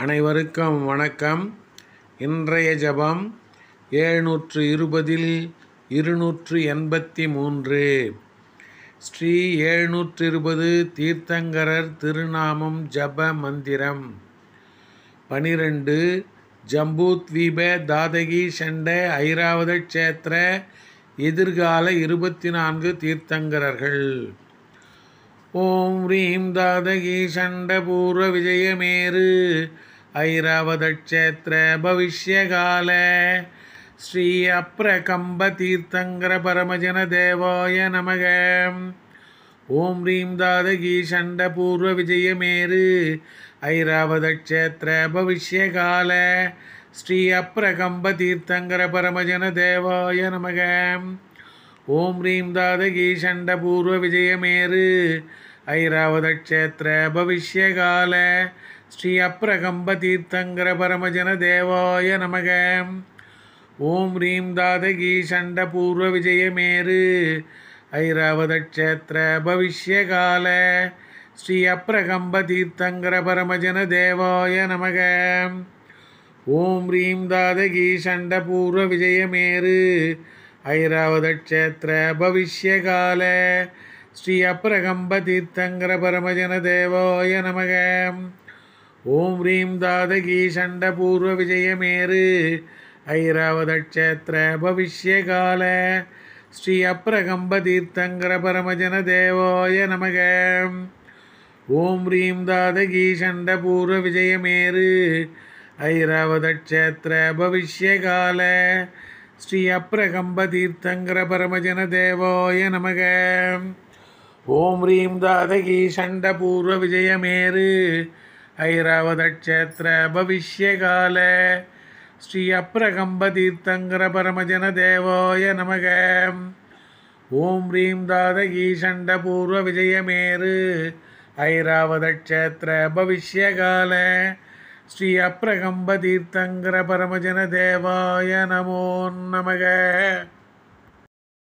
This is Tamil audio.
அனைவருக்கும் வணக்கம். இன்றைய ஜபம் 720 283. ஸ்ரீ 720 தீர்த்தங்கரர் திருநாமம் ஜப மந்திரம் 12. ஜம்பூத்வீப தாதகி ஷண்ட ஐராவத க்ஷேத்திர எதிர்கால 24 தீர்த்தங்கரர்கள். ஓம் ரீம் தாதகி ஷண்ட பூர்வ விஜயமேரு ஐராவத க்ஷேத்திர பவிஷ்யகால ஸ்ரீ அப்ரகம்ப தீர்த்தங்கர பரமஜன தேவாய நமக. ஓம் ரீம் தாதகி ஷண்ட பூர்வ விஜயமேரு ஐராவத க்ஷேத்திர பவிஷ்யகால ஸ்ரீ அப்ரகம்ப தீர்த்தங்கர பரமஜன தேவாய நமக. ஓம் ரீம் தாதகி ஷண்ட பூர்வ விஜயமேரு ஐராவத க்ஷேத்திர பவிஷ்யகால ஸ்ரீ அப்ரகம்ப தீர்த்தங்கர பரமஜன தேவாய நமக. ஓம் ரீம் தாதகி ஷண்ட பூர்வ விஜயமேரு ஐராவத க்ஷேத்திர பவிஷ்யகால ஸ்ரீ அப்ரகம்ப தீர்த்தங்கர பரமஜன தேவாய நமக. ஓம் ரீம் தாதகி ஷண்ட பூர்வ விஜயமேரு ஐராவத க்ஷேத்திர பவிஷ்யகால ஸ்ரீ அப்ரகம்ப தீர்த்தங்கர பரமஜன தேவாய நமக. ஓம் ரீம் தாதகி ஷண்ட பூர்வ விஜயமேரு ஐராவத க்ஷேத்திர பவிஷ்யகால ஸ்ரீ அப்ரகம்ப தீர்த்தங்கர பரமஜன தேவாய நமக. ஓம் ரீம் தாதகி ஷண்ட பூர்வ விஜயமேரு ஐராவத க்ஷேத்திர பவிஷ்யகால ஸ்ரீ அப்ரகம்ப தீர்த்தங்கர பரமஜன தேவாய நமக. ஓம் ரீம் தாதகி ஷண்ட பூர்வ விஜயமேரு ஐராவத க்ஷேத்திர பவிஷ்யகால ஸ்ரீ அப்ரகம்ப தீர்த்தங்கர பரமஜன தேவாய நமக. ஓம் ரீம் தாதகி ஷண்ட பூர்வ விஜயமேரு ஐராவத க்ஷேத்திர பவிஷ்யகால ஸ்ரீ அப்ரகம்ப தீர்த்தங்கர பரமஜன தேவாய நமோ நமக.